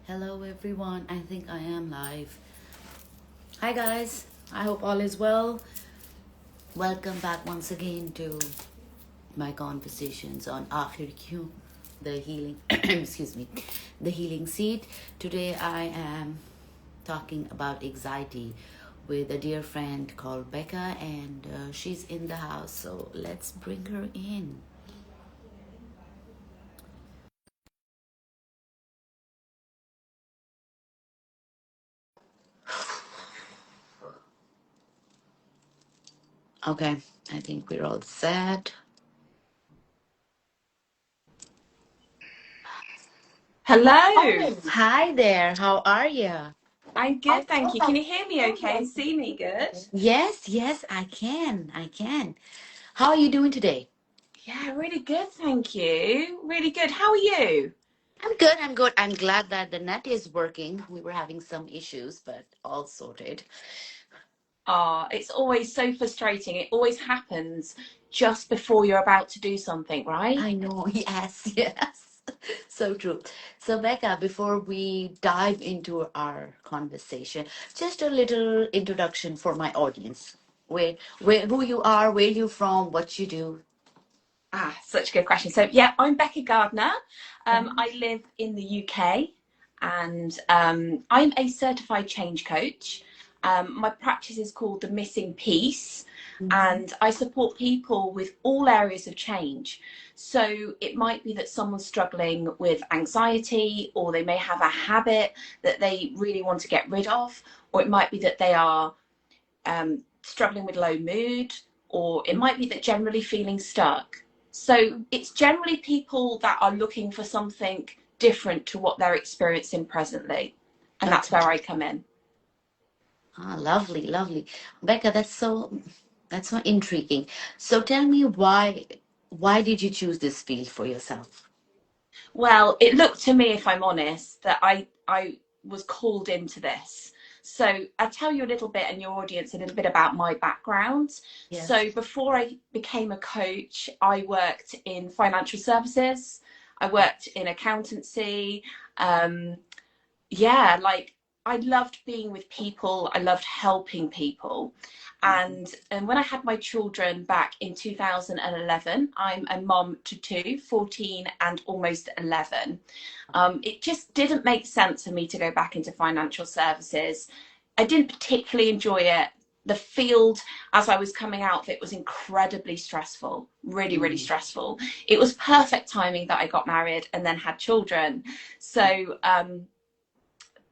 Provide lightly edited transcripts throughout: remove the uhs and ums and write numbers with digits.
Hello everyone, I think I am live. Hi guys, I hope all is well. Welcome back once again to my conversations on Aakhir kyun, the healing, excuse me, the healing seed. Today I am talking about anxiety with a dear friend called Becca, and she's in the house, so let's bring her in. Okay, I think we're all set. Hello. Hi there, how are you? I'm good, thank you. Can you hear me okay and see me good? Yes, I can. I can. How are you doing today? Yeah, really good, thank you. Really good. How are you? I'm good. I'm good. I'm glad that the net is working. We were having some issues, but all sorted. It's always so frustrating. It always happens just before you're about to do something, right? I know. Yes. So true. So, Becca, before we dive into our conversation, just a little introduction for my audience. Who you are, where you from, what you do. Such a good question. So, yeah, I'm Becca Gardner. I live in the UK and I'm a certified change coach. My practice is called The Missing Piece, Mhm. and I support people with all areas of change. So, it might be that someone's struggling with anxiety, or they may have a habit that they really want to get rid of, or it might be that they are struggling with low mood, or it might be that generally feeling stuck. So it's generally people that are looking for something different to what they're experiencing presently. And that's Okay. where I come in. Ah, lovely, lovely. Becca, that's so intriguing. So tell me why did you choose this field for yourself? Well, it looked to me, if I'm honest, that I was called into this. So I'll tell you a little bit, and your audience a little bit about my background. Yes. So before I became a coach, I worked in financial services. I worked in accountancy. Um, yeah, like I loved being with people. I loved helping people. Mhm. And when I had my children back in 2011, I'm a mom to two, 14 and almost 11. It just didn't make sense for me to go back into financial services. I didn't particularly enjoy it. The field, as I was coming out of it, was incredibly stressful, really, really Mm. stressful. It was perfect timing that I got married and then had children. So,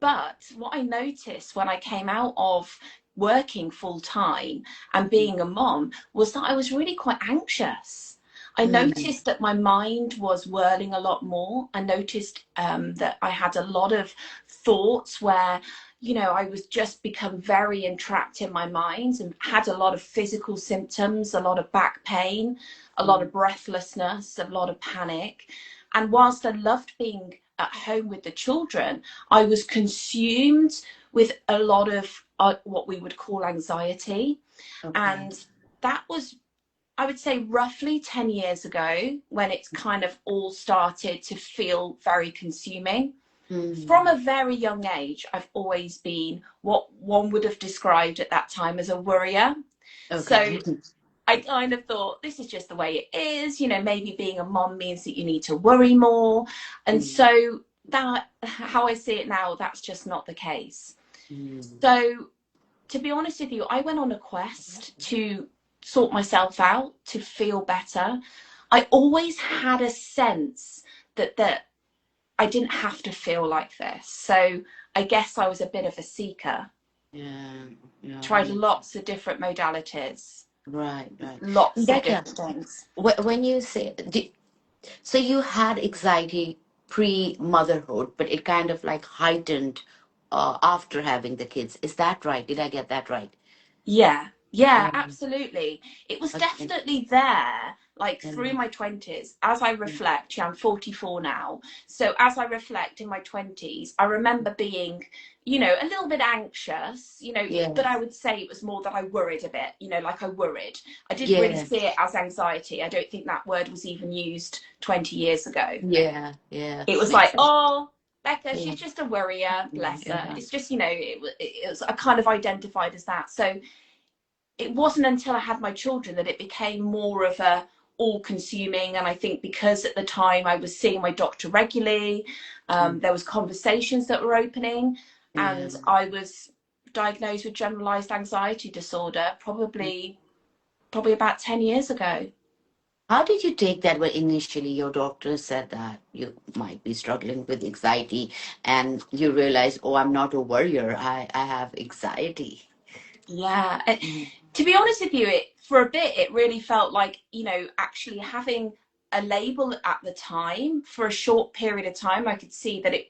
but what I noticed when I came out of working full time and being a mom was that I was really quite anxious. I Mm. noticed that my mind was whirling a lot more. I noticed that I had a lot of thoughts where, I was just become very entrapped in my mind and had a lot of physical symptoms, a lot of back pain, a lot Mm. of breathlessness, a lot of panic. And whilst I loved being at home with the children, I was consumed with a lot of what we would call anxiety. Okay. And that was, I would say, roughly 10 years ago when it's kind of all started to feel very consuming. From Mm. a very young age, I've always been what one would have described at that time as a worrier. Okay. So I kind of thought this is just the way it is. Maybe being a mom means that you need to worry more. And Mm. so that, how I see it now, that's just not the case. Mm. So to be honest with you, I went on a quest to sort myself out, to feel better. I always had a sense that I didn't have to feel like this. So I guess I was a bit of a seeker. Yeah. Yeah. Tried lots of different modalities, Right. Right. lots of Becca, different things. when you say so, you had anxiety pre-motherhood, but it kind of like heightened after having the kids. Is that right? Did I get that right? Yeah, Um, absolutely. It was okay. definitely there, like through Um, my 20s. As I reflect, yeah, I'm 44 now. So as I reflect in my 20s, I remember being, a little bit anxious, but I Yes. would say it was more that I worried a bit, like I worried. I didn't really Yeah. see it as anxiety. I don't think that word was even used 20 years ago. Yeah. Yeah. It was Makes like, sense. oh, Becca, Yeah. she's just a worrier, bless her. Yeah. It's just, it was I kind of identified as that. So it wasn't until I had my children that it became more of a all consuming. And I think because at the time I was seeing my doctor regularly, Mm. there was conversations that were opening, Yeah. and I was diagnosed with generalized anxiety disorder probably about 10 years ago. How did you take that when initially your doctor said that you might be struggling with anxiety and you realize, oh, I'm not a worrier, I have anxiety? Yeah. Mm. To be honest with you, it for a bit it really felt like, actually having a label at the time for a short period of time, I could see that it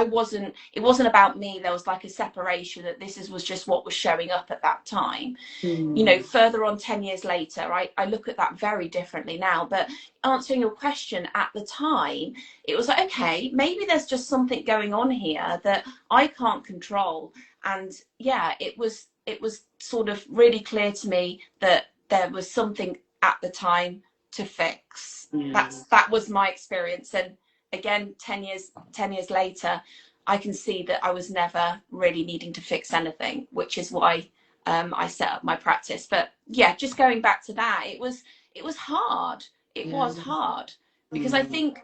wasn't about me. There was like a separation, that was just what was showing up at that time. Mm. Further on 10 years later, I look at that very differently now. But answering your question, at the time it was like, okay, maybe there's just something going on here that I can't control. And yeah, it was sort of really clear to me that there was something at the time to fix. Yeah. That was my experience. And again, 10 years later, I can see that I was never really needing to fix anything, which is why I set up my practice. But yeah, just going back to that, it was hard. It Yeah. was hard because I Mm. think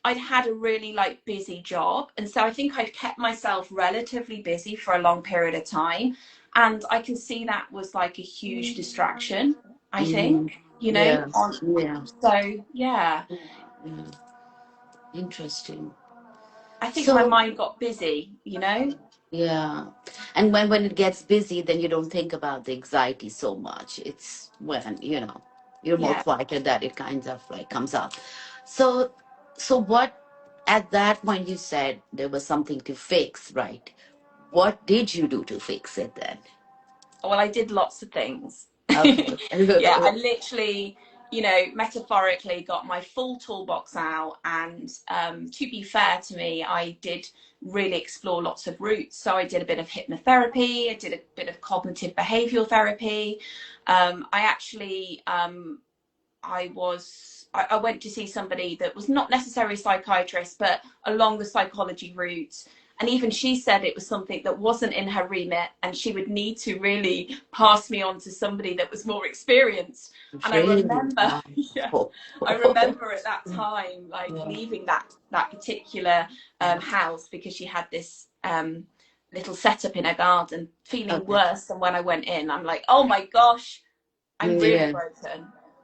I'd had a really like busy job, and so I think I'd kept myself relatively busy for a long period of time, and I can see that was like a huge distraction, I Mm. think, Yeah. on Yeah. so yeah, Yeah. Interesting. I think my So, mind got busy. yeah. And when it gets busy, then you don't think about the anxiety so much. It's when, you're more Yeah. quieter that it kind of like comes up. So so what at that point you said there was something to fix, right? What did you do to fix it then? Well, I did lots of things. Okay. Yeah, I literally, metaphorically got my full toolbox out. And to be fair to me, I did really explore lots of routes. So I did a bit of hypnotherapy, I did a bit of cognitive behavioral therapy. I actually I went to see somebody that was not necessarily a psychiatrist, but along the psychology route. And even she said it was something that wasn't in her remit, and she would need to really pass me on to somebody that was more experienced. And I Really? remember, Wow. yeah, I remember at that time, like Yeah. leaving that particular house, because she had this little setup in her garden, feeling Okay. worse than when I went in. I'm like, oh my gosh, I'm really Yeah. broken.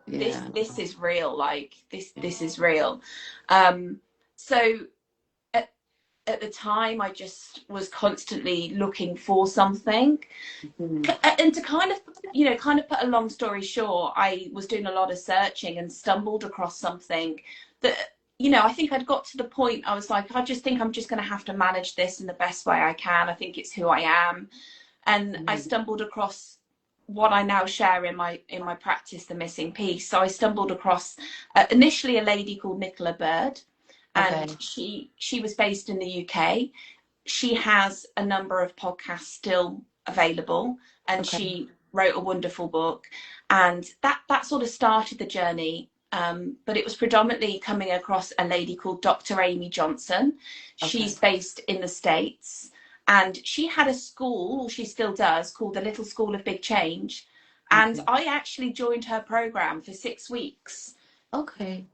This Yeah. this is real. Like this is real. Um, so at, at the time, I just was constantly looking for something. Mhm. And to kind of put a long story short, I was doing a lot of searching and stumbled across something that, I think I'd got to the point I was like, I just think I'm just going to have to manage this in the best way I can. I think it's who I am. And I Mhm. stumbled across what I now share in my practice, the missing piece. So I stumbled across initially a lady called Nicola Bird, and Okay. she was based in the UK. She has a number of podcasts still available, and Okay. she wrote a wonderful book, and that sort of started the journey. But it was predominantly coming across a lady called Dr. Amy Johnson. Okay. She's based in the States, and she had a school, or she still does, called the Little School of Big Change. And Okay. I actually joined her program for 6 weeks. Okay.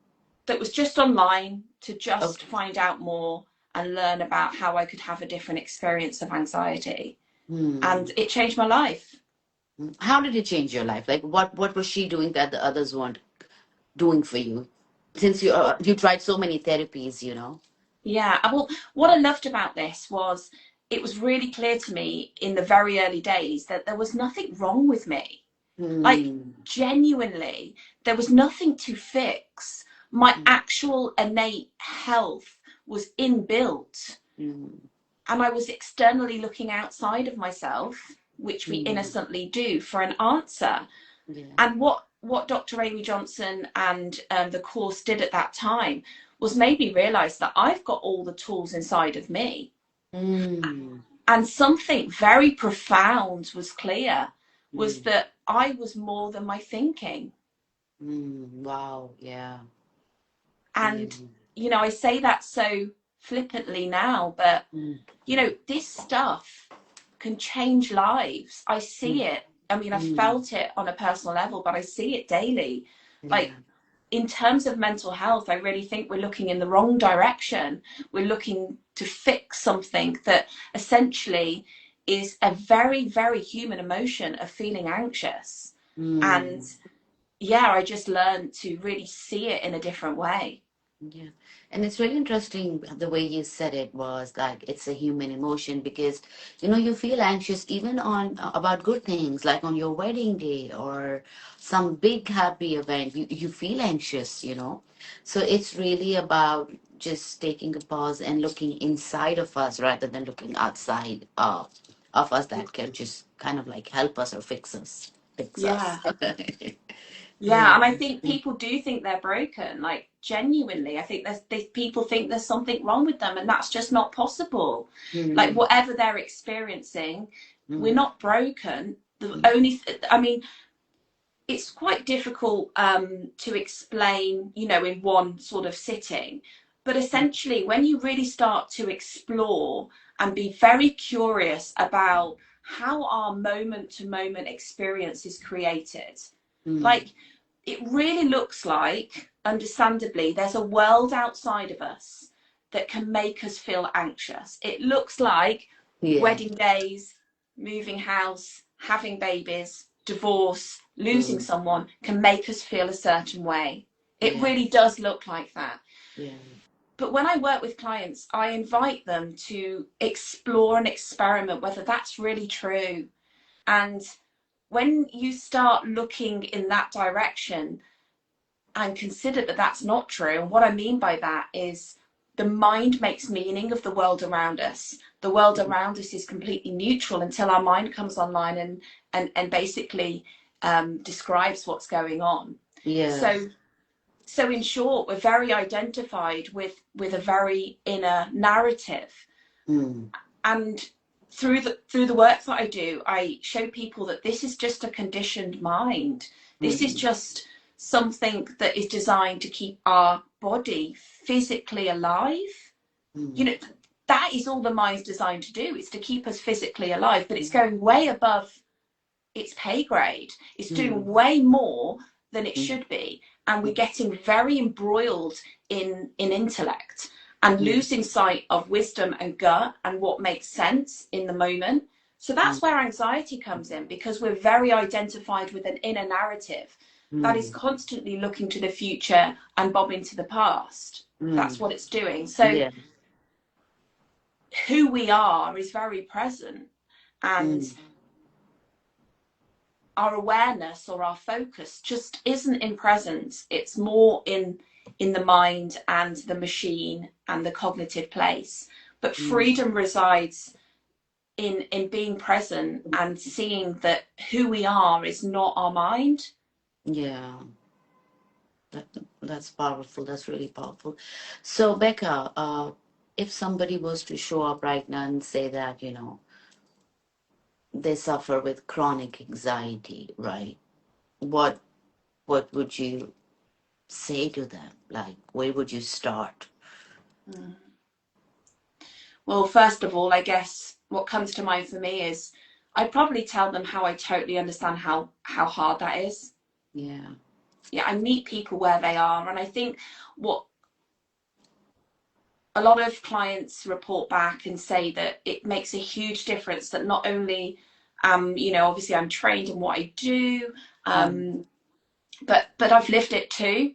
That was just online, to just Okay. find out more and learn about how I could have a different experience of anxiety. Hmm. And it changed my life. How did it change your life? Like, what was she doing that the others weren't doing for you? Since you tried so many therapies. Yeah. Well, what I loved about this was it was really clear to me in the very early days that there was nothing wrong with me. Like, Hmm. genuinely, there was nothing to fix. My Hmm. actual innate health was inbuilt, Hmm. and I was externally looking outside of myself, which we Hmm. innocently do, for an answer. Yeah. And what Dr. Amy Johnson and the course did at that time was made me realize that I've got all the tools inside of me. Hmm. And something very profound was clear, was Hmm. that I was more than my thinking. Hmm. Wow. Yeah. Yeah. And I say that so flippantly now, but mm, you know, this stuff can change lives. I see mm, it. I mean, I mm. felt it on a personal level, but I see it daily. Yeah. Like, in terms of mental health, I really think we're looking in the wrong direction. We're looking to fix something that essentially is a very, very human emotion of feeling anxious. And Mm. yeah, I just learned to really see it in a different way. Yeah. And it's really interesting the way you said it was like it's a human emotion because you feel anxious even on about good things like on your wedding day or some big happy event. You feel anxious. So it's really about just taking a pause and looking inside of us rather than looking outside of us that can just kind of like help us or fix us. Yeah. Yeah. Yeah, and I think people do think they're broken. Like genuinely, I think people think there's something wrong with them, and that's just not possible. Like Mm, whatever they're experiencing, we're mm, not broken. The mm, only, I mean, it's quite difficult to explain, in one sort of sitting. But essentially, when you really start to explore and be very curious about how our moment to moment experience is created, mm. like it really looks like, understandably, there's a world outside of us that can make us feel anxious. It looks like Yeah. wedding days, moving house, having babies, divorce, losing Mm, someone can make us feel a certain way. It yeah. really does look like that. Yeah. But when I work with clients, I invite them to explore and experiment whether that's really true. And when you start looking in that direction and consider that that's not true, and what I mean by that is the mind makes meaning of the world around us. The world Mm, around us is completely neutral until our mind comes online and basically describes what's going on. yeah. So in short, we're very identified with a very inner narrative. Mm, And through the work that I do, I show people that this is just a conditioned mind. This is mm, just something that is designed to keep our body physically alive. You mm, know, that is all the mind's designed to do, is to keep us physically alive, but it's going way above its pay grade. It's doing mm, way more than it mm, should be. And we're mm, getting very embroiled in intellect and mm, losing sight of wisdom and gut and what makes sense in the moment. So mm, that's where anxiety comes in, because we're very identified with an inner narrative that is mm, constantly looking to the future and bobbing to the past. That's mm. what it's doing. So Yeah. who we are is very present, and Mm, our awareness or our focus just isn't in presence. It's more in the mind and the machine and the cognitive place. But mm. freedom resides in being present and seeing that who we are is not our mind. Yeah. That, that's powerful. That's really powerful. So, Becca, if somebody was to show up right now and say that, they suffer with chronic anxiety, right? What what would you say to them? Like, where would you start? Mm. Well, first of all, I guess what comes to mind for me is I'd probably tell them how I totally understand how hard that is. Yeah. Yeah, I meet people where they are, and I think what a lot of clients report back and say that it makes a huge difference that not only obviously I'm trained in what I do, Mm, um, but I've lived it too.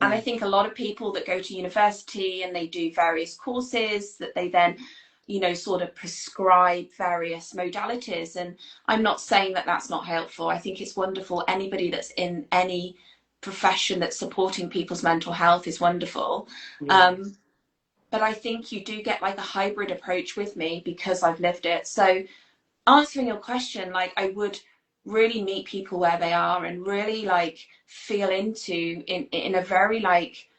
And I mm, think a lot of people that go to university and they do various courses that they then sort of prescribe various modalities, and I'm not saying that that's not helpful. I think it's wonderful. Anybody that's in any profession that's supporting people's mental health is wonderful. yeah. um, but I think you do get like a hybrid approach with me because I've lived it. So answering your question, like I would really meet people where they are and really like feel into in a very like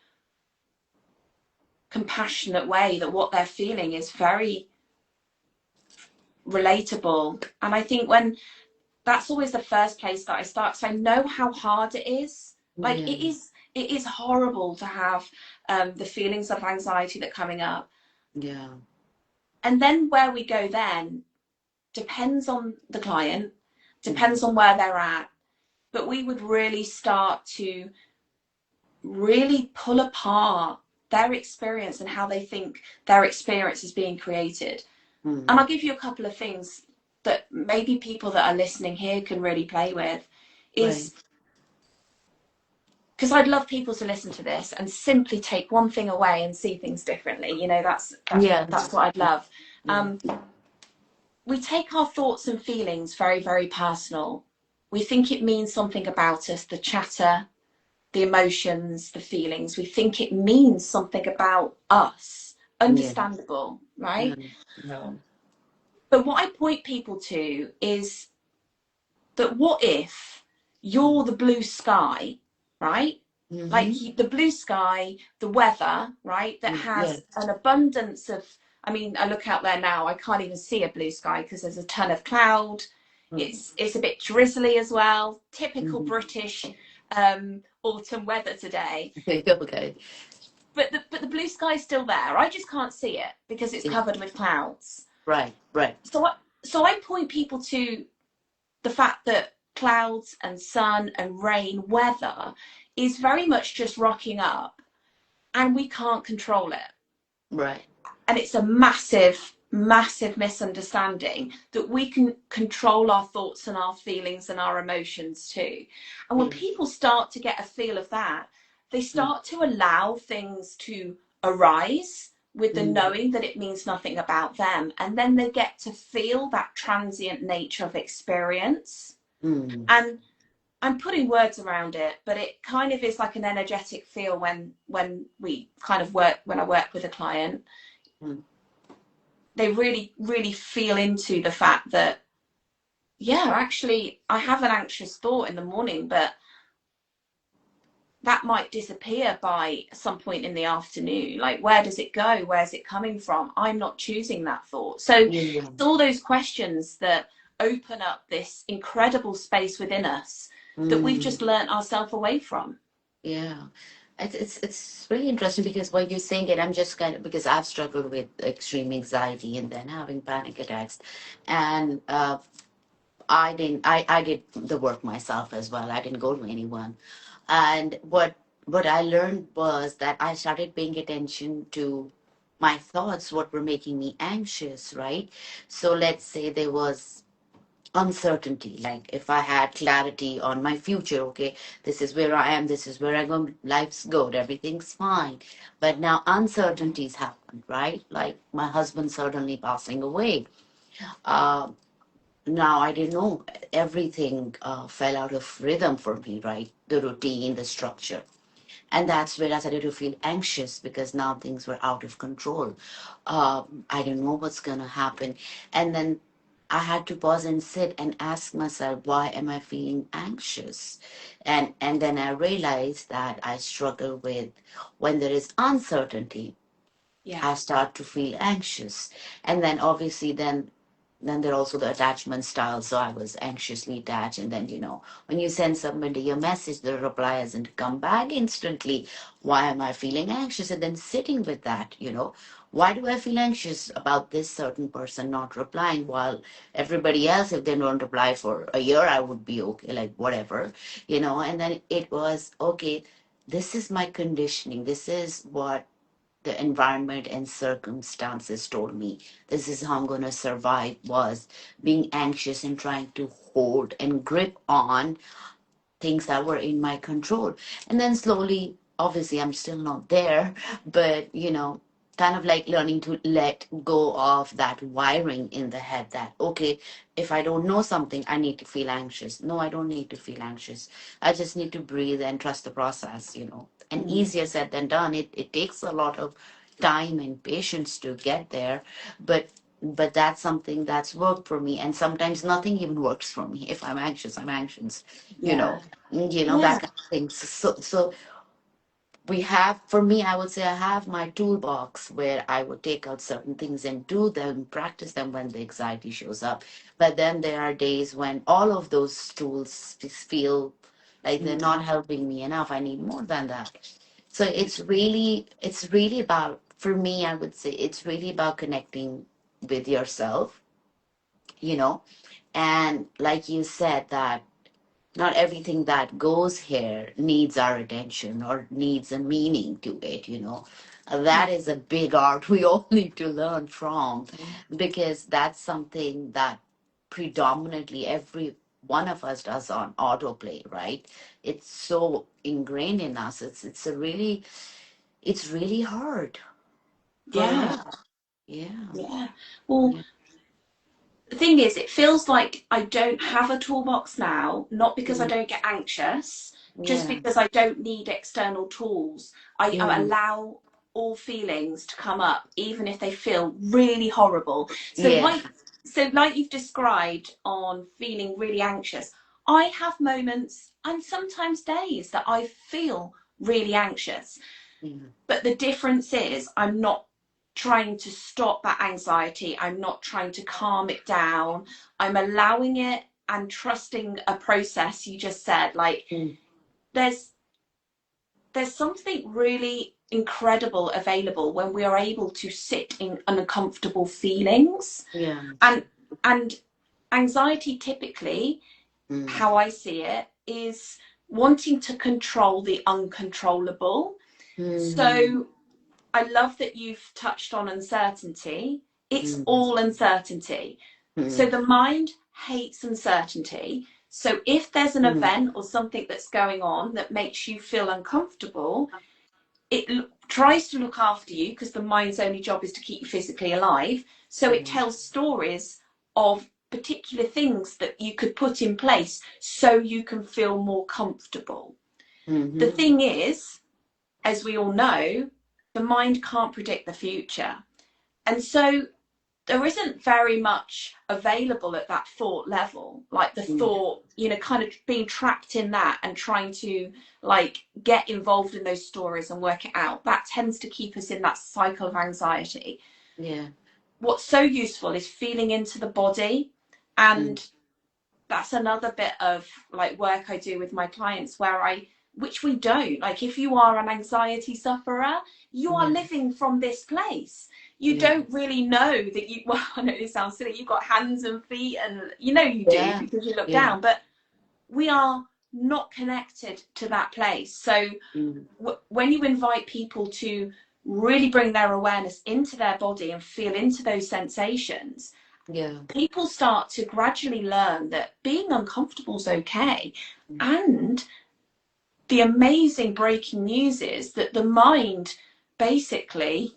compassionate way that what they're feeling is very relatable. And I think when that's always the first place that I start, so I know how hard it is. Like Yeah. it is horrible to have the feelings of anxiety that are coming up. Yeah. And then where we go then depends on the client, Mm-hmm. depends on where they're at. But we would really start to really pull apart their experience and how they think their experience is being created. And Mm-hmm. I'll give you a couple of things that maybe people that are listening here can really play with. Right. Is because I'd love people to listen to this and simply take one thing away and see things differently. You know, Yeah. that's what I'd love. Yeah. We take our thoughts and feelings very, very personal. We think it means something about us, the chatter, the emotions, the feelings. We think it means something about us. Yeah. Understandable, Yeah. right? No. But what I point people to is that what if you're the blue sky, right? Like Mm-hmm. the blue sky, the weather, right? That Yeah. has an abundance of, I mean, I look out there now, I can't even see a blue sky because there's a ton of cloud. It's a bit drizzly as well. Typical Mm-hmm. British autumn weather today. Okay. But the blue sky's still there. I just can't see it because it's Yeah. covered with clouds. Right. Right. So I point people to the fact that clouds and sun and rain weather is very much just rocking up and we can't control it. Right. And it's a massive, massive misunderstanding that we can control our thoughts and our feelings and our emotions too. And when Yeah. people start to get a feel of that, they Mm-hmm. start to allow things to arise with the Mm-hmm. knowing that it means nothing about them. And then they get to feel that transient nature of experience. Mm-hmm. And I'm putting words around it, but it kind of is like an energetic feel when we kind of work when I work with a client. They really, really feel into the fact that, yeah, actually, I have an anxious thought in the morning, but that might disappear by some point in the afternoon. Like, where does it go? Where's it coming from? I'm not choosing that thought. So Yeah. it's all those questions that open up this incredible space within us that we've Mm. just learnt ourselves away from. Yeah. It's really interesting because while you're saying it, I'm just kind of because I've struggled with extreme anxiety and then having panic attacks, and I did the work myself as well. I didn't go to anyone, and what I learned was that I started paying attention to my thoughts, what were making me anxious, right? So let's say there was uncertainty, like if I had clarity on my future, okay, this is where I am, this is where I go, life's good, everything's fine, but now uncertainties happen, right? Like my husband suddenly passing away. uh, Now I didn't know, everything fell out of rhythm for me, right? The routine, the structure. And that's where I started to feel anxious because now things were out of control. I didn't know what's going to happen. And then I had to pause and sit and ask myself, why am I feeling anxious? And then I realized that I struggle with when there is uncertainty. Yeah. I start to feel anxious. And then obviously then there are also the attachment styles. So I was anxiously attached. And then, when you send somebody a message, the reply hasn't come back instantly. Why am I feeling anxious? And then sitting with that, why do I feel anxious about this certain person not replying while everybody else, if they don't reply for a year, I would be okay, like whatever, and then it was okay. This is my conditioning. This is what the environment and circumstances told me this is how I'm going to survive, was being anxious and trying to hold and grip on things that were in my control. And then slowly, obviously, I'm still not there, but kind of like learning to let go of that wiring in the head that, okay, if I don't know something, I need to feel anxious. No, I don't need to feel anxious. I just need to breathe and trust the process. And Mm. easier said than done. It takes a lot of time and patience to get there, but that's something that's worked for me. And sometimes nothing even works for me. If I'm anxious, I'm anxious, you Yeah. know, that Yeah. kind of thing. So we have, for me, I would say I have my toolbox where I would take out certain things and do them, practice them when the anxiety shows up. But then there are days when all of those tools just feel like they're Mm. not helping me enough. I need more than that. So it's really about for me, I would say it's really about connecting with yourself, you know, and like you said, that not everything that goes here needs our attention or needs a meaning to it, you know. That is a big art we all need to learn from, because that's something that predominantly every one of us does on autoplay, right? It's so ingrained in us. It's really hard for Yeah, us. Yeah. yeah. Well, Yeah. the thing is, it feels like I don't have a toolbox now, not because I Mm. don't get anxious, just Yeah. because I don't need external tools. I Mm. allow all feelings to come up, even if they feel really horrible. So Yeah. like you've described on feeling really anxious, I have moments and sometimes days that I feel really anxious. Mm. But the difference is I'm not trying to stop that anxiety. I'm not trying to calm it down. I'm allowing it and trusting a process. You just said, like, Mm. there's there's something really incredible available when we are able to sit in uncomfortable feelings. Yeah. And and anxiety typically, Mm. how I see it, is wanting to control the uncontrollable. Mm. So I love that you've touched on uncertainty. It's Mm. all uncertainty. So Mm. the mind hates uncertainty. So if there's an Mm. event or something that's going on that makes you feel uncomfortable, it tries to look after you, because the mind's only job is to keep you physically alive. So it Mm. tells stories of particular things that you could put in place so you can feel more comfortable. The Mhm. thing is, as we all know, the mind can't predict the future. And so there isn't very much available at that thought level, like the Mm. thought, kind of being trapped in that and trying to like get involved in those stories and work it out. That tends to keep us in that cycle of anxiety. Yeah. What's so useful is feeling into the body, Mm. and that's another bit of like work I do with my clients, where which we don't, like, if you are an anxiety sufferer, you are Yeah. living from this place. You Yeah. don't really know that you, well, I know this sounds silly, you've got hands and feet, and you do Yeah. because you look Yeah. down, but we are not connected to that place. So Mm. when you invite people to really bring their awareness into their body and feel into those sensations, Yeah. people start to gradually learn that being uncomfortable is okay. Mm. And the amazing breaking news is that the mind basically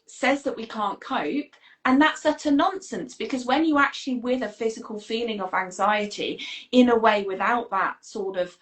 says that we can't cope. And that's utter nonsense, because when you actually with a physical feeling of anxiety in a way without that sort of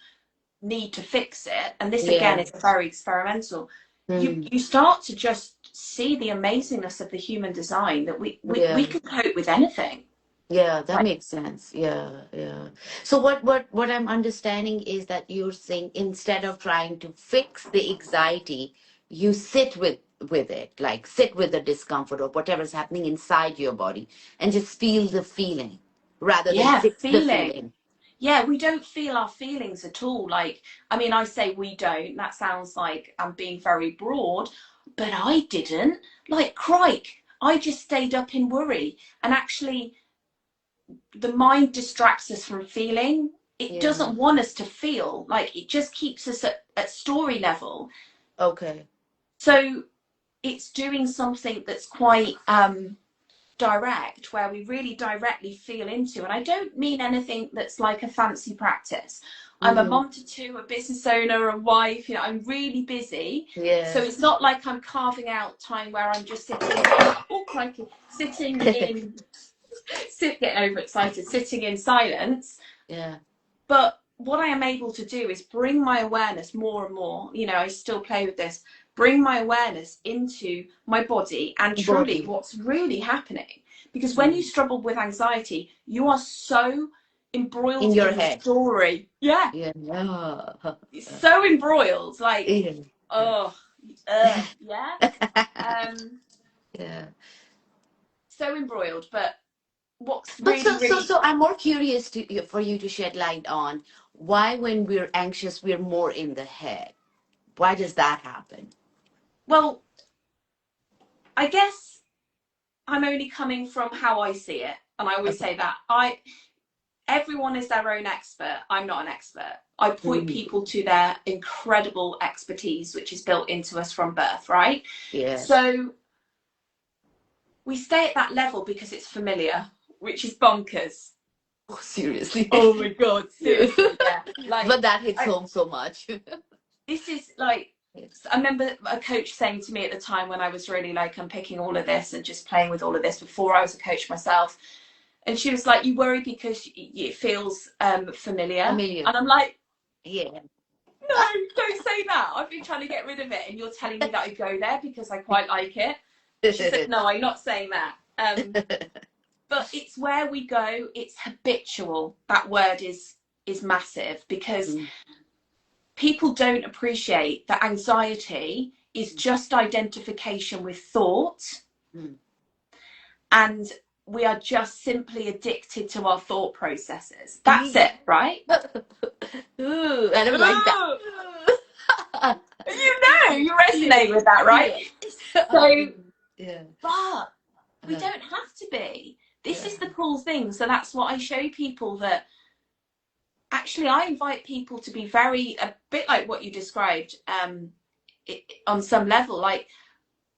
need to fix it, and this again Yeah. is very experimental, Mm. you start to just see the amazingness of the human design, that we Yeah. can cope with anything. Yeah, that Like, makes sense. Yeah, yeah. So what I'm understanding is that you're saying instead of trying to fix the anxiety, you sit with it, like sit with the discomfort or whatever's happening inside your body and just feel the feeling rather than yeah, fix the feeling. feeling. Yeah, we don't feel our feelings at all. Like, I mean, I say we don't, that sounds like I'm being very broad, but I didn't. Like, crike, I just stayed up in worry. And actually, the mind distracts us from feeling. It Yeah. doesn't want us to feel. Like, it just keeps us at story level. Okay. So it's doing something that's quite direct, where we really directly feel into. And I don't mean anything that's like a fancy practice. I'm a Mm-hmm. mom to two, a business owner, a wife, I'm really busy. So Yeah. it's not like I'm carving out time where I'm just sitting, oh crikey, sitting in, getting overexcited, sitting in silence. Yeah. But what I am able to do is bring my awareness more and more. I still play with this, bring my awareness into my body and truly Body. what's really happening. Because when you Mm. struggle with anxiety, you are so In embroiled your in the head. story. Yeah, Yeah. Yeah. so embroiled. Like, Yeah. oh, yeah. Um, Yeah. so embroiled. But what's But really, really, so I'm more curious for you to shed light on why when we're anxious we're more in the head. Why does that happen? well, I guess I'm only coming from how I see it. And I always say that everyone is their own expert. I'm not an expert. I point people to their incredible expertise, which is built into us from birth, right? Yes. So we stay at that level because it's familiar, which is bonkers. Oh, seriously. Oh my God, seriously, yeah. Like, but that hits home so much. This is like, Yes. I remember a coach saying to me at the time when I was really like unpicking all of this and just playing with all of this before I was a coach myself. And she was like, you worry because it feels familiar. And I'm like, yeah. No, don't say that. I've been trying to get rid of it and you're telling me that I go there because I quite like it. She said, no, I'm not saying that. But it's where we go. It's habitual. That word is massive because people don't appreciate that anxiety is just identification with thought. And we are just simply addicted to our thought processes. That's it, right? Ooh, I don't like that. You resonate with that, right? So, yeah. But we don't have to be. This is the cool thing. So that's what I show people, that actually I invite people to be a bit like what you described, on some level, like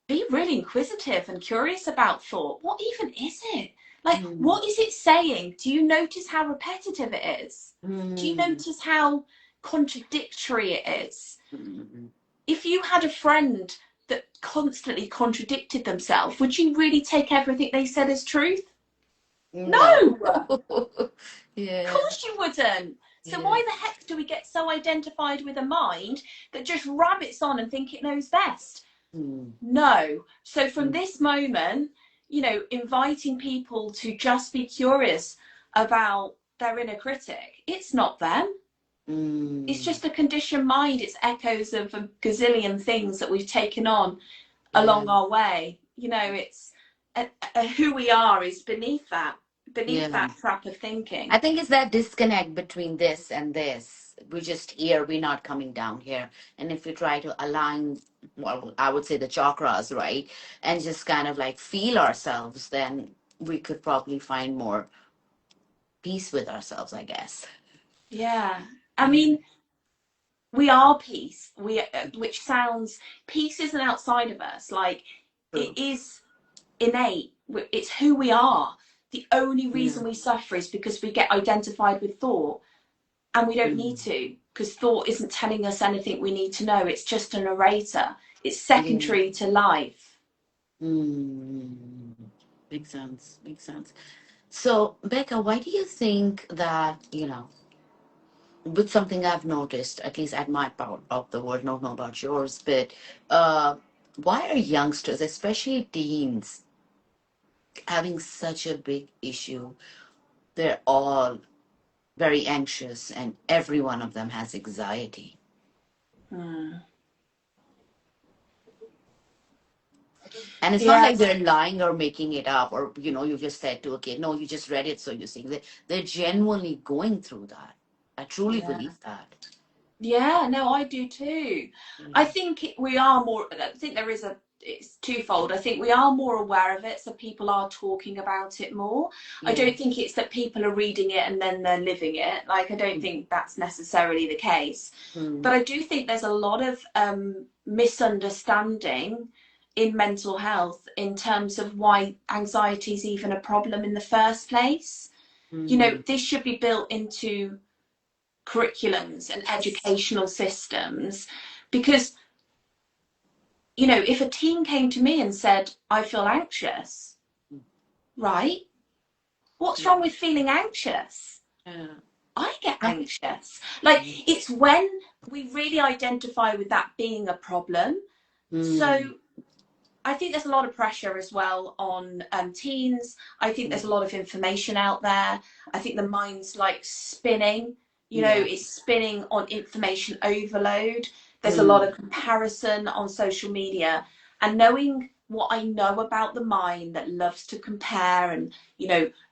be really inquisitive and curious about thought. What even is it? Like, what is it saying? Do you notice how repetitive it is? Do you notice how contradictory it is? If you had a friend that constantly contradicted themselves, would you really take everything they said as truth? No. Yeah. Of course you wouldn't. So why the heck do we get so identified with a mind that just rabbits on and think it knows best? No. So from this moment, inviting people to just be curious about their inner critic. It's not them. It's just a conditioned mind. It's echoes of a gazillion things that we've taken on along our way. It's who we are is beneath that trap of thinking. I think it's that disconnect between this and this. We're just here, we're not coming down here. And if we try to align, well, I would say the chakras, right? And just kind of like feel ourselves, then we could probably find more peace with ourselves, I guess. Yeah. I mean, we are peace. Which sounds, peace isn't outside of us. Like, it is innate. It's who we are. The only reason we suffer is because we get identified with thought, and we don't need to, because thought isn't telling us anything we need to know. It's just a narrator. It's secondary to life. Makes sense. Makes sense. So, Becca, why do you think that, with something I've noticed, at least at my part of the world, don't know about yours, but why are youngsters, especially teens, having such a big issue? They're all very anxious, and every one of them has anxiety. And it's not like they're lying or making it up, or you just said to a kid, no, you just read it, so you see. They're genuinely going through that. I truly believe that. Yeah, no, I do too. I think we are more. I think it's twofold. I think we are more aware of it, so people are talking about it more. I don't think it's that people are reading it and then they're living it. Like, I don't think that's necessarily the case. But I do think there's a lot of misunderstanding in mental health in terms of why anxiety is even a problem in the first place. This should be built into curriculums and educational systems, because if a teen came to me and said, I feel anxious, right, what's wrong with feeling anxious? I get anxious. Like, it's when we really identify with that being a problem. So I think there's a lot of pressure as well on teens. I think there's a lot of information out there. I think the mind's like spinning. It's spinning on information overload. There's a lot of comparison on social media. And knowing what I know about the mind that loves to compare and,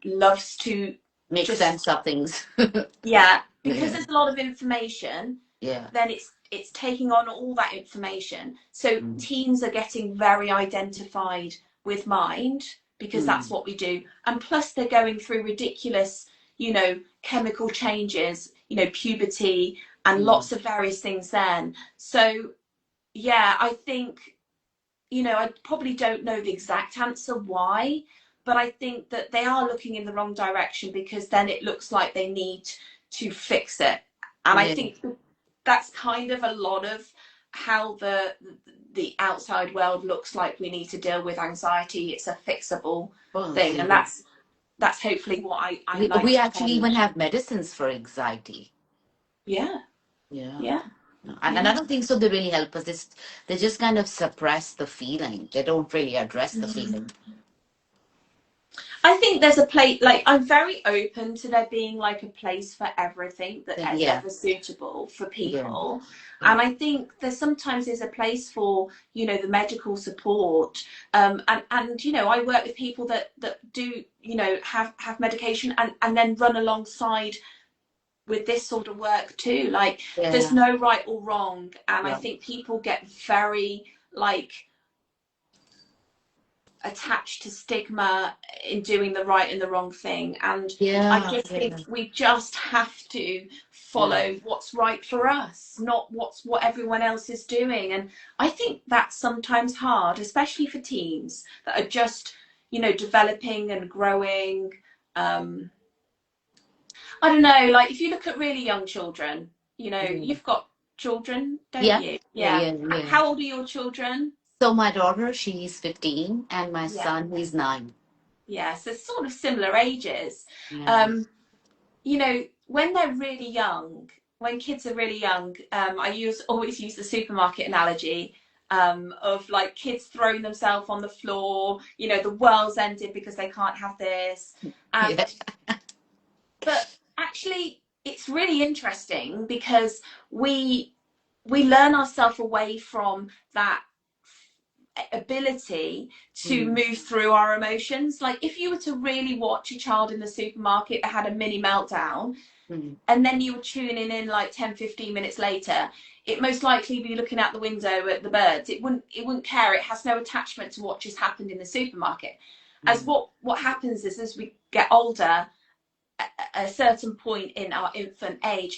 loves to make sense of things. Because there's a lot of information. Then it's taking on all that information. So teens are getting very identified with mind because that's what we do. And plus they're going through ridiculous, chemical changes, puberty and lots of various things then. So yeah, I think, I probably don't know the exact answer why, but I think that they are looking in the wrong direction because then it looks like they need to fix it. And I Yeah. think that's kind of a lot of how the outside world looks like we need to deal with anxiety. It's a fixable Well, thing, and that's hopefully what I like we to actually even change. have medicines for anxiety. Yeah, Yeah. yeah, And yeah. I don't think so they really help us. They just kind of suppress the feeling. They don't really address the feeling. I think there's a place, like, I'm very open to there being like a place for everything that is Yeah. ever suitable for Yeah. people. Yeah. And I think there sometimes is a place for, the medical support. And I work with people that do, have medication and then run alongside with this sort of work too. Like, there's Yeah. no right or wrong. And I Yeah. think people get very, like, attached to stigma in doing the right and the wrong thing, and I Yeah. just think Yeah. we just have to Yeah. follow what's right for us, not what everyone else is doing. And I think that's sometimes hard, especially for teens that are just developing and growing. um I don't know, like, if you look at really young children, Mm. you've got children, don't Yeah. you? Yeah. Yeah. Yeah. Yeah. How old are your children? So my daughter, she's 15, and my Yeah, son, he's 9. yeah, so sort of similar ages. Yeah. um when they're really young, when kids are really young, I always use the supermarket analogy, of like kids throwing themselves on the floor, the world's ended because they can't have this. Yeah. And but actually it's really interesting because we learn ourselves away from that ability to Mm. move through our emotions. Like, if you were to really watch a child in the supermarket that had a mini meltdown, Mm. and then you were tuning in like 10-15 minutes later, it most likely be looking out the window at the birds. It wouldn't care. It has no attachment to what just happened in the supermarket. As Mm. what happens is, as we get older, at a certain point in our infant age,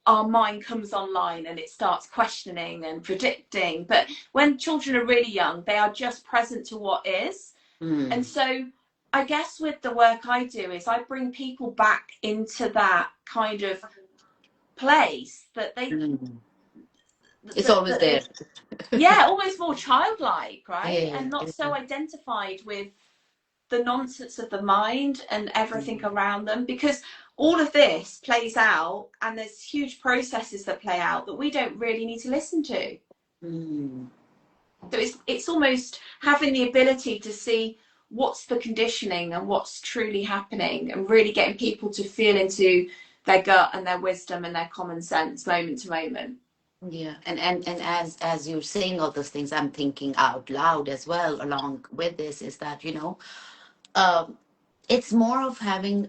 our mind comes online and it starts questioning and predicting. But when children are really young, they are just present to what is. And Mm. so I guess with the work I do is I bring people back into that kind of place that Mm. It's always that there. they, yeah, almost more childlike, right? Yeah. And not Yeah. so identified with the nonsense of the mind and everything Mm. around them, because all of this plays out and there's huge processes that play out that we don't really need to listen to. Mm. So it's almost having the ability to see what's the conditioning and what's truly happening, and really getting people to feel into their gut and their wisdom and their common sense moment to moment. Yeah, and as you're saying all those things, I'm thinking out loud as well. Along with this, is that um, it's more of having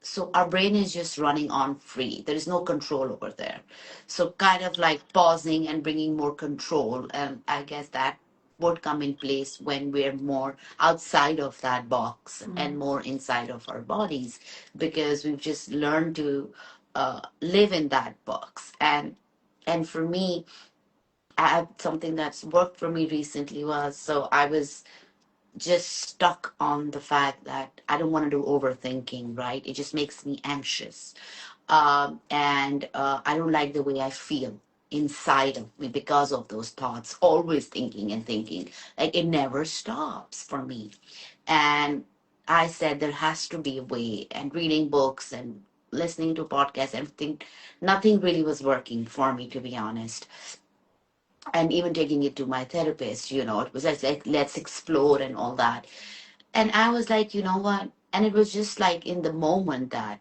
so our brain is just running on free. There is no control over there. So kind of like pausing and bringing more control. And I guess that would come in place when we're more outside of that box and more inside of our bodies, because we've just learned to live in that box. And for me, something that's worked for me recently was, so I was just stuck on the fact that I don't want to do overthinking, right? It just makes me anxious. And I don't like the way I feel inside of me because of those thoughts, always thinking and thinking. Like, it never stops for me. And I said there has to be a way, and reading books and listening to podcasts, everything, nothing really was working for me, to be honest. And even taking it to my therapist, it was like, let's explore and all that. And I was like, you know what? And it was just like in the moment that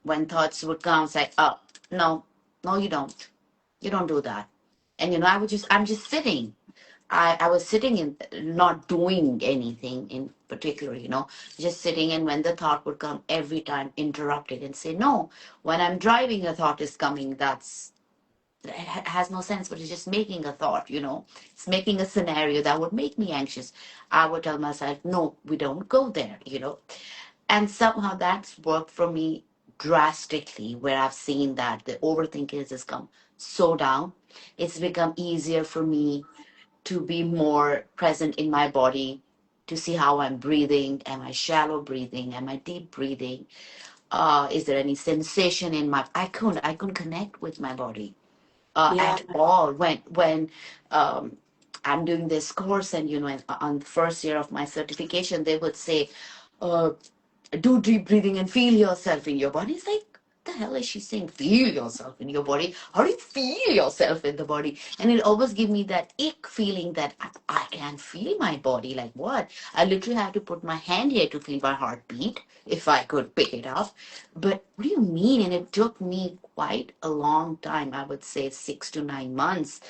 when thoughts would come, it's like, oh, no, no, you don't. You don't do that. And, I'm just sitting. I was sitting and not doing anything in particular, just sitting. And when the thought would come, every time interrupt it and say, no, when I'm driving, a thought is coming. has no sense, but it's just making a thought, it's making a scenario that would make me anxious. I would tell myself, no, we don't go there. And somehow that's worked for me drastically, where I've seen that the overthinking has just come so down. It's become easier for me to be more present in my body, to see how I'm breathing. Am I shallow breathing? Am I deep breathing? Is there any sensation in my? I couldn't connect with my body Yeah. at all when I'm doing this course, and on the first year of my certification, they would say, uh, do deep breathing and feel yourself in your body. It's like, the hell is she saying? Feel yourself in your body. How do you feel yourself in the body? And it always give me that ick feeling that I can't feel my body. Like what? I literally have to put my hand here to feel my heartbeat if I could pick it up. But what do you mean? And it took me quite a long time, I would say 6 to 9 months,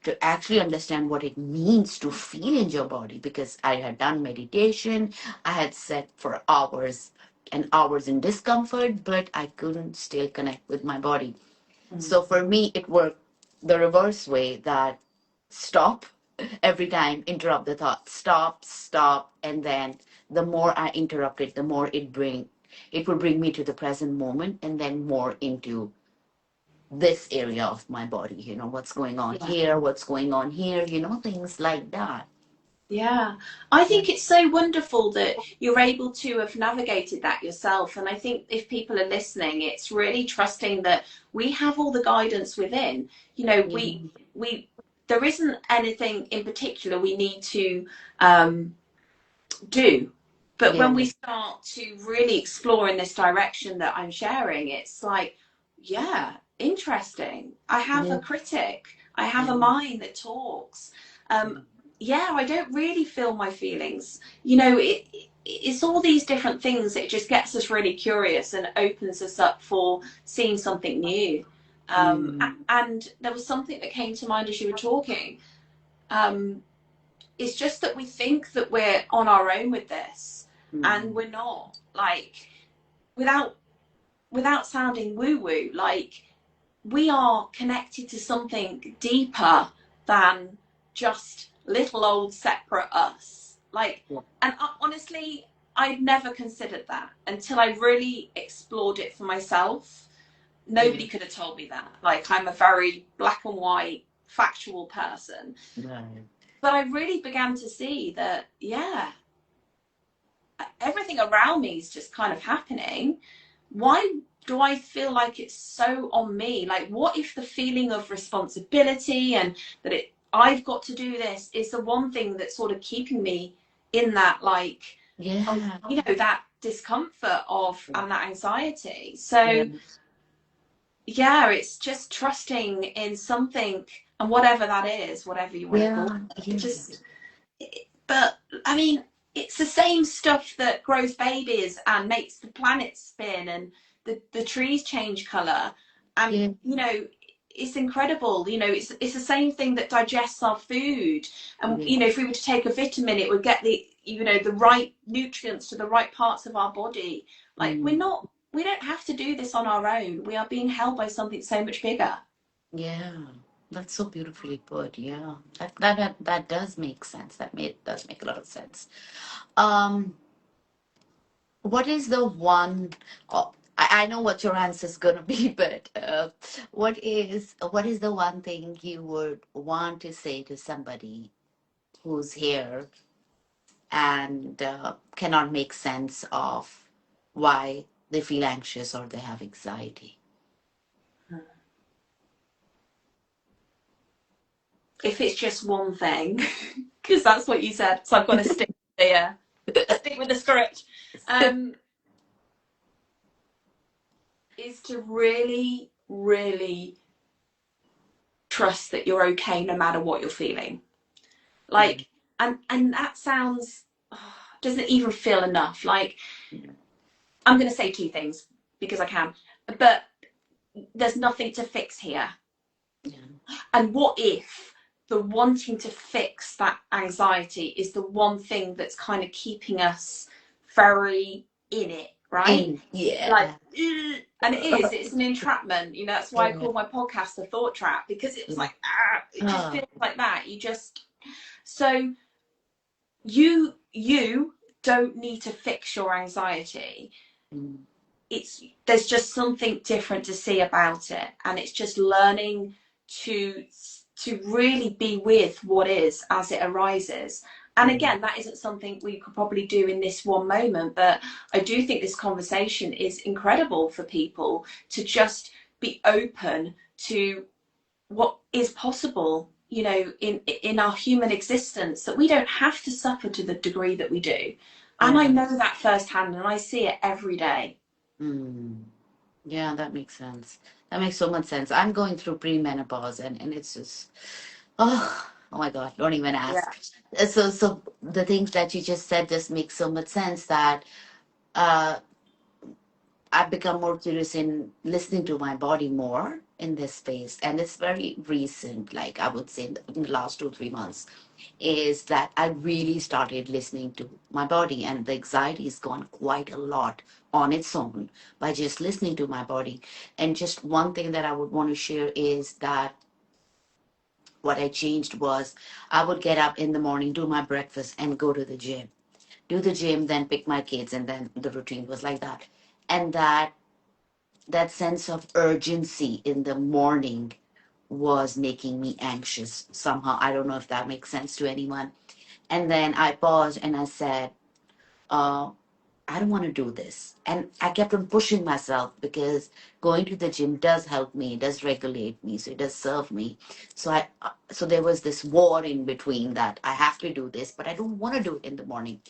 to actually understand what it means to feel in your body, because I had done meditation, I had sat for hours and hours in discomfort, but I couldn't still connect with my body. Mm. So for me, it worked the reverse way, that stop every time, interrupt the thought, stop, and then the more I interrupt it, the more it would bring me to the present moment, and then more into this area of my body, what's going on Yeah. here, what's going on here, things like that. Yeah, I Yeah. think it's so wonderful that you're able to have navigated that yourself. And I think if people are listening, it's really trusting that we have all the guidance within. You know, Yeah. we there isn't anything in particular we need to um, do. But Yeah. when we start to really explore in this direction that I'm sharing, it's like, yeah, interesting. I have Yeah. a critic. I have a Yeah. mind that talks. Um, yeah, I don't really feel my feelings. You know, it's all these different things. It just gets us really curious and opens us up for seeing something new. Mm. And there was something that came to mind as you were talking. Um, it's just that we think that we're on our own with this, and Mm. we're not. Like, without without sounding woo woo, like, we are connected to something deeper than just little old separate us. Like, Yeah. and honestly, I'd never considered that until I really explored it for myself. Yeah. Nobody could have told me that. Like, I'm a very black and white factual person. Right. But I really began to see that, yeah, everything around me is just kind of happening. Why do I feel like it's so on me? Like, what if the feeling of responsibility and that I've got to do this is the one thing that's sort of keeping me in that, like, Yeah. that discomfort of and that anxiety. Yeah. So yeah, it's just trusting in something, and whatever that is, whatever you want to call Yeah. it, Yeah. just. But I mean, it's the same stuff that grows babies and makes the planet spin, and the trees change color. And Yeah. it's incredible. It's the same thing that digests our food. And Yeah. if we were to take a vitamin, it would get the right nutrients to the right parts of our body. Like, Mm. we don't have to do this on our own. We are being held by something so much bigger. Yeah. That's so beautifully put. Yeah. That does make sense. Does make a lot of sense. Um, what is the one? Oh, I know what your answer is gonna be, but what is the one thing you would want to say to somebody who's here and cannot make sense of why they feel anxious or they have anxiety? If it's just one thing, because that's what you said, so I've got to stick with the script. Um, is to really, really trust that you're okay no matter what you're feeling. Yeah. Like, and that sounds doesn't even feel enough. Like, Yeah. I'm going to say two things because I can, but there's nothing to fix here. Yeah. And what if the wanting to fix that anxiety is the one thing that's kind of keeping us very in it right? Like, Yeah. and it's an entrapment, you know. That's why I Yeah. call my podcast the thought trap, because it's Yeah. like, it just Oh. feels like that. So you don't need to fix your anxiety. Mm. There's just something different to see about it, and it's just learning to really be with what is as it arises. And Mm. again, that isn't something we could probably do in this one moment, but I do think this conversation is incredible for people to just be open to what is possible, you know, in our human existence, that we don't have to suffer to the degree that we do. And I Yeah. know that firsthand, and I see it every day. Mm. Yeah, that makes sense. That makes so much sense. I'm going through premenopause, and it's just, oh my God, don't even Yeah. ask. So the things that you just said just make so much sense that uh I've become more curious in listening to my body more in this space. And it's very recent, like I would say in the last 2, 3 months, is that I really started listening to my body, and the anxiety has gone quite a lot on its own by just listening to my body. And just one thing that I would want to share is that what I changed was I would get up in the morning, do my breakfast, and go to the gym. Do the gym, then pick my kids, and then the routine was like that. And that sense of urgency in the morning was making me anxious somehow. I don't know if that makes sense to anyone. And then I paused and I said, uh, I don't want to do this. And I kept on pushing myself because going to the gym does help me, does regulate me, so it does serve me. So there was this war in between that I have to do this, but I don't want to do it in the morning.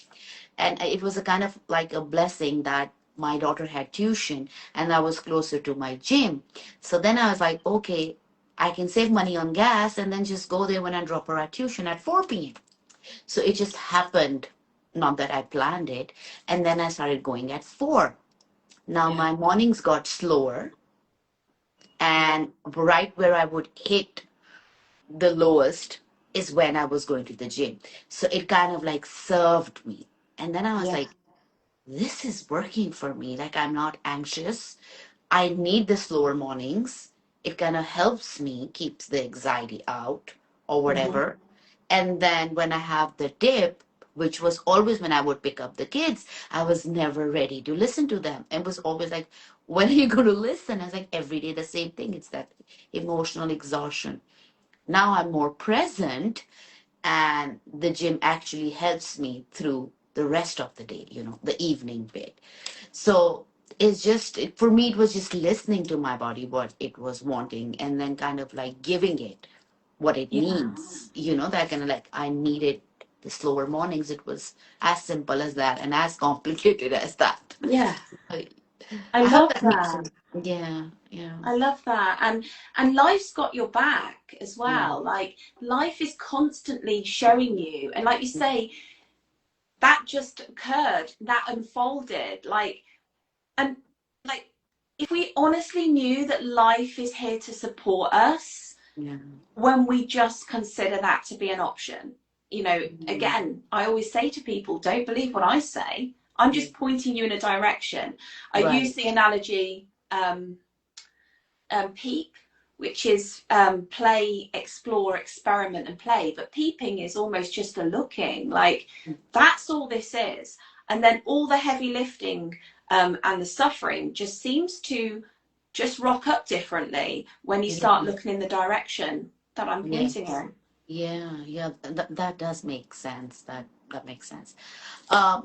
And it was a kind of like a blessing that my daughter had tuition and I was closer to my gym. So then I was like, okay, I can save money on gas and then just go there when I drop her at tuition at 4 p.m. So it just happened, not that I planned it. And then I started going at 4. Now Yeah. my mornings got slower, Yeah. and right where I would hit the lowest is when I was going to the gym. So it kind of like served me. And then I was Yeah. like, this is working for me. Like, I'm not anxious. I need the slower mornings. It kind of helps me, keeps the anxiety out or Mhm. whatever. And then when I have the dip, which was always when I would pick up the kids, I was never ready to listen to them. It was always like, when are you going to listen? I was like, every day the same thing. It's that emotional exhaustion. Now I'm more present, and the gym actually helps me through the rest of the day, the evening bit. So it's just for me, it was just listening to my body what it was wanting, and then kind of like giving it what it Yeah. needs. That kind of like I needed the slower mornings. It was as simple as that and as complicated as that. Yeah. I, I I hope love that makes that. sense. Yeah, yeah, I love that. And life's got your back as yeah, well. Like, life is constantly showing you. And like you say, that just occurred, that unfolded. And like, if we honestly knew that life is here to support us, yeah. when we just consider that to be an option, Mhm. again, I always say to people, don't believe what I say. I'm Yeah. just pointing you in a direction. I use Right. the analogy, peep, which is play, explore, experiment, and play. But peeping is almost just a looking. Like, that's all this is. And then all the heavy lifting and the suffering just seems to just rock up differently when you Yeah. start looking in the direction that I'm pointing Yes. in. Yeah, yeah, that does make sense. That makes sense.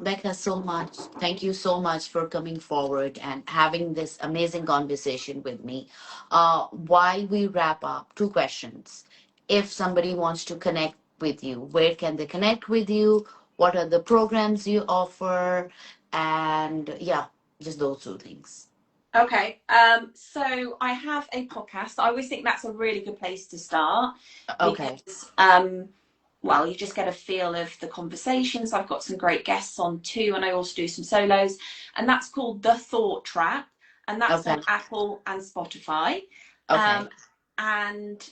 Becca, so much. Thank you so much for coming forward and having this amazing conversation with me. While we wrap up, two questions. If somebody wants to connect with you, where can they connect with you? What are the programs you offer? And yeah, just those two things. Okay, so I have a podcast. I always think that's a really good place to start Okay. because, well, you just get a feel of the conversations. I've got some great guests on too, and I also do some solos, and that's called The Thought Trap, and that's Okay. on Apple and Spotify. Um, Okay. and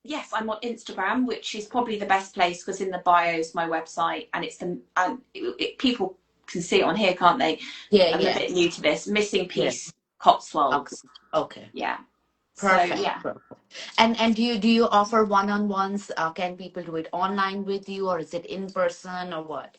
yes, I'm on Instagram, which is probably the best place because in the bio is my website, and it's people. can see it on here, can't they? Yeah, I'm a yeah, bit new to this. Missing yeah. Piece Okay, Cotswolds. okay. Yeah. So Perfect, yeah. perfect. And do you offer one-on-ones? Can people do it online with you, or is it in person, or what?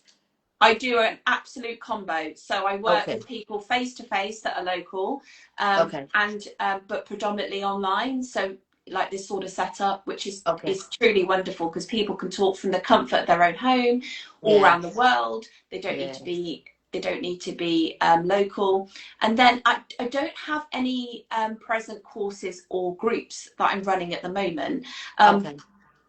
I do an absolute combo. So I work Okay, with people face to face that are local, okay, and but predominantly online. So like this sort of setup, which okay. is truly wonderful because people can talk from the comfort of their own home, all around the Yes, world. yes. They don't need to be local. And then I don't have any present courses or groups that I'm running at the moment. Um, Okay,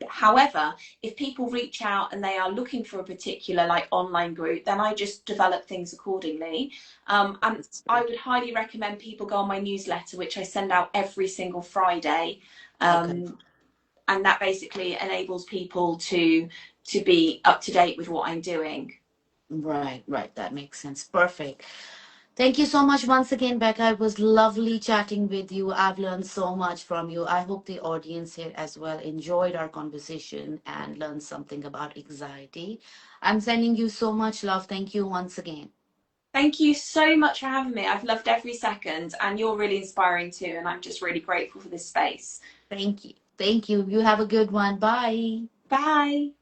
However, if people reach out and they are looking for a particular like online group, then I just develop things accordingly. And that's I good. would highly recommend people go on my newsletter, which I send out every single Friday. Okay. And that basically enables people to be up to date with what I'm doing. Right, right. That makes sense. Perfect. Thank you so much once again, Becca. It was lovely chatting with you. I've learned so much from you. I hope the audience here as well enjoyed our conversation and learned something about anxiety. I'm sending you so much love. Thank you once again. Thank you so much for having me. I've loved every second, and you're really inspiring too. And I'm just really grateful for this space. Thank you. Thank you. You have a good one. Bye. Bye.